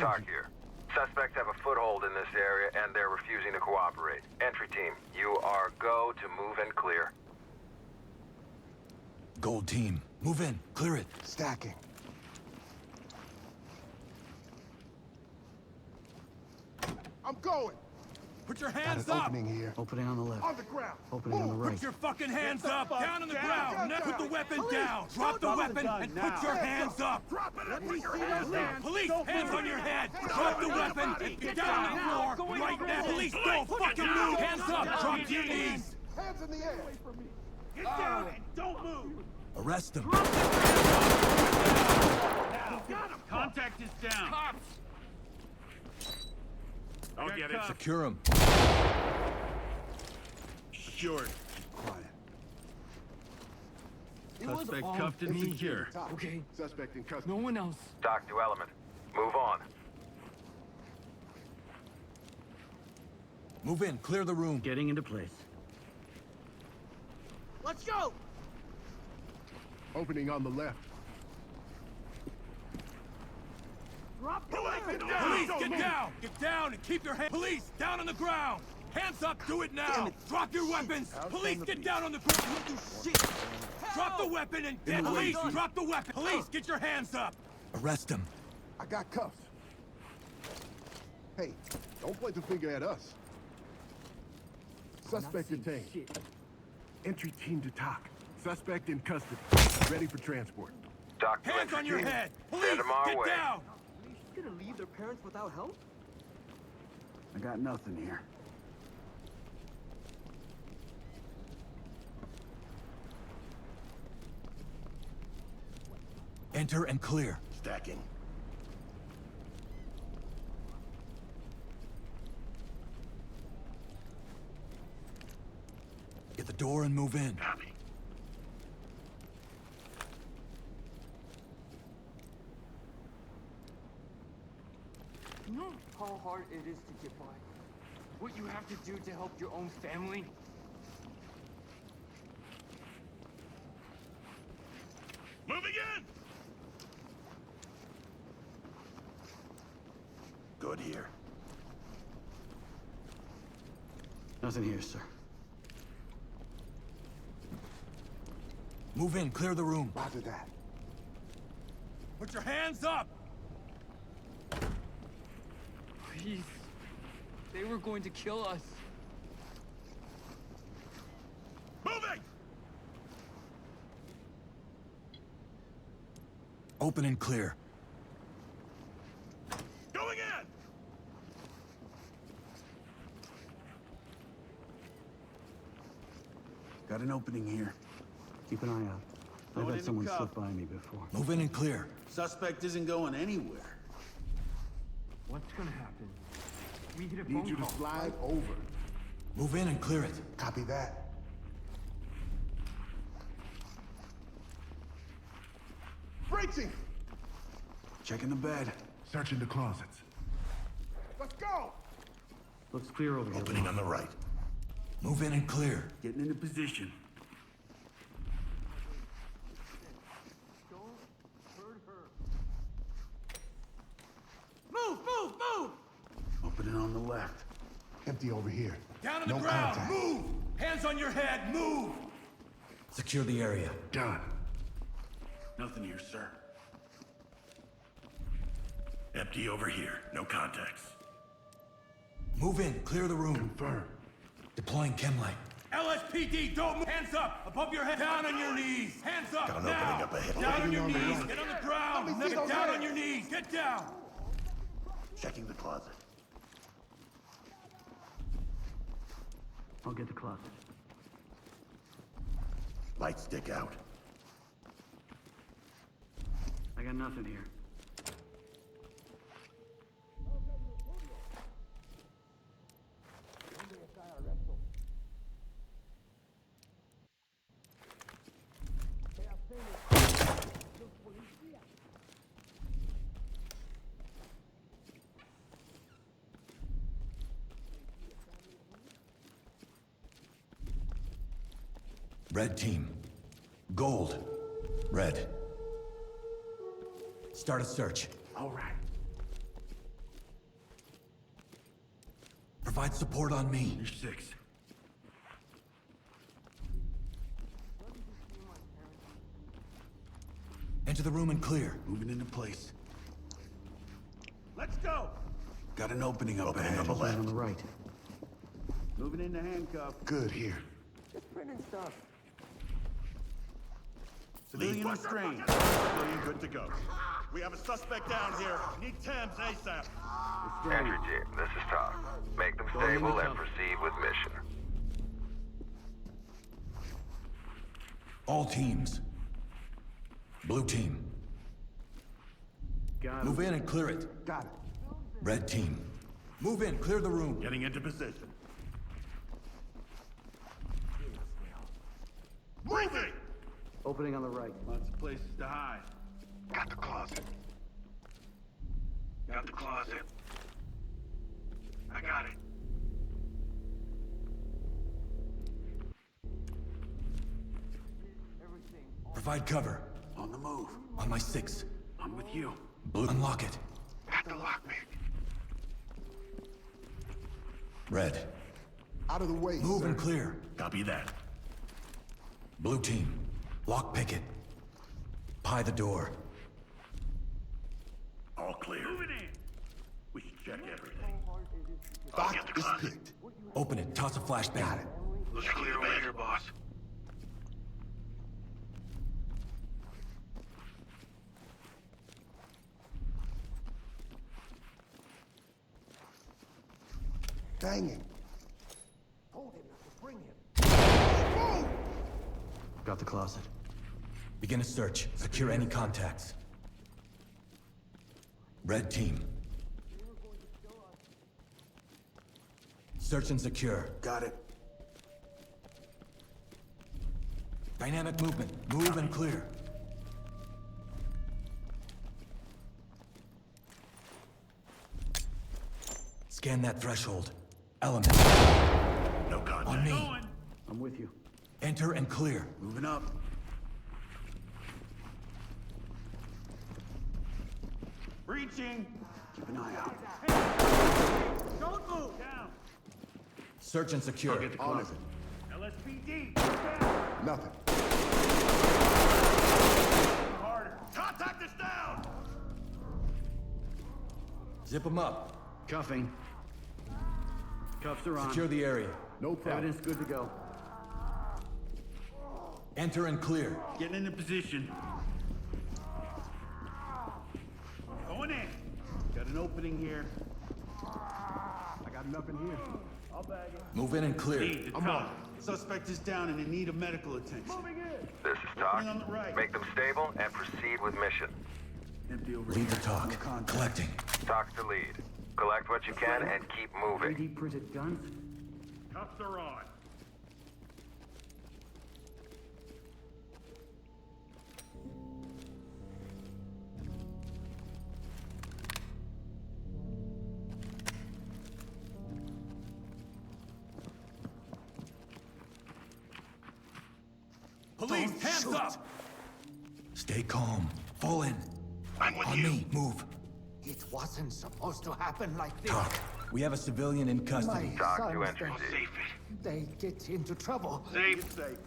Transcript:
Talk here. Suspects have a foothold in this area and they're refusing to cooperate. Entry team, you are go to move and clear. Gold team, move in, clear it. Stacking. I'm going. Put your Got hands an up! opening here. Opening on the left. On the ground. Opening on the right. Put your fucking hands up! fuck Down on the down. ground! Down, Put the down. weapon Police, down! Drop the don't weapon gun and now. put your hands up! Drop it and put your Police, hands down. Police, Don't hands move. on your head! Hands Drop on the your weapon body. and get down on the floor! Right now! Police, don't fucking move! Hands up! Drop to your knees! Hands in the air. Get down and don't move! Arrest him. Contact is down. Cops! I'll get it. Secure him. Secured. Quiet. Suspect cuffed and secure. Okay. Suspect in custody. No one else. Doc to element. Move on. Move in, clear the room. Getting into place. Let's go! Opening on the left. Police, get down! Get down and keep your hands... Police, down on the ground! Hands up, do it now! Drop your weapons! Police, get down on the ground! Drop the weapon and get... Police, drop the weapon! Police, get your hands up! Arrest him. I got cuffs. Hey, don't point the finger at us. Suspect detained. Entry team to talk. Suspect in custody. Ready for transport. Doc to Hands entry on your team. head! Police, Send 'em our get way. down! Gonna leave their parents without help? I got nothing here. Enter and clear. Stacking. Get the door and move in. Copy. You know how hard it is to get by? What you have to do to help your own family? Moving in! Good here. Nothing here, sir. Move in, clear the room. Roger that. Put your hands up! Please. They were going to kill us. Moving! Open and clear. Going in! Got an opening here. Keep an eye out. I've Going had in someone cuff. slip by me before. Move in and clear. Suspect isn't going anywhere. What's gonna happen? We hit a Need phone you to call. slide over. Move in and clear it. Copy that. Breaching! Checking the bed. Searching the closets. Let's go! Looks clear over here. Opening on the right. Move in and clear. Getting into position. Don't hurt her. Move, move, move! Opening on the left. Empty over here. Down on the No ground, contact. move! Hands on your head, move! Secure the area. Done. Nothing here, sir. Empty over here. No contacts. Move in, clear the room. Confirm. Deploying chemlight. LSPD, don't move! Hands up! Above your head! Down on your knees! Hands up! Got an now! opening up ahead. Down on your Opening on the knees! right. Get on the ground! Let me Now see get those down on hands. your knees! Get down! Checking the closet. I'll get the closet. Light stick out. I got nothing here. Red team. Gold. Red. Start a search. All right. Provide support on me. You're 6. Enter the room and clear. Moving into place. Let's go! Got an opening up ahead. On the left. On the right. Moving into handcuff. Good, here. Just printing stuff. Civilian restrained. Civilian good to go. We have a suspect down here. Need Thames ASAP. Entry team, this is Talk. Make them stable and proceed with mission. All teams. Blue team. Got Move him. in and clear it. Got it. Red team. Move in, clear the room. Getting into position. Moving! Opening on the right. Lots of places to hide. Got the closet. Got the closet. I got it. Provide cover. On the move. On my 6. I'm with you. Blue, unlock it. Got the lockpick. Red. Out of the way, Move sir. and clear. Copy that. Blue team. Lock picket. Pie the door. All clear. Moving in. We should check everything. I'll get the closet. Open it. Toss a flashbang. Got it. Let's clear later, boss. Dang it. Got the closet. Begin a search. Secure any contacts. Red team. Search and secure. Got it. Dynamic movement. Move and clear. Scan that threshold. Element. No contact. On me. I'm with you. Enter and clear. Moving up. Breaching. Keep an eye out. Don't move. Down. Search and secure. Get the closet. LSPD. Nothing. Harder. Contact is down. Zip them up. Cuffing. Cuffs are on. Secure the area. No problem. Evidence good to go. Enter and clear. Getting into position. Going in. Got an opening here. I got nothing here. I'll bag it. Move in and clear. Lead the top. Suspect is down and in need of medical attention. This is Talk. Opening on the right. Make them stable and proceed with mission. Empty over Lead the here. talk. No contact. Collecting. Talk's the lead. Collect what you can and keep moving. 3D printed guns? Cuffs are on. Police, hands up! Stay calm. Fall in. I'm with On you. me. Move. It wasn't supposed to happen like this. Talk. We have a civilian in custody. My Talk to sons, entry team. Safe it. they get into trouble. Safe. Safe.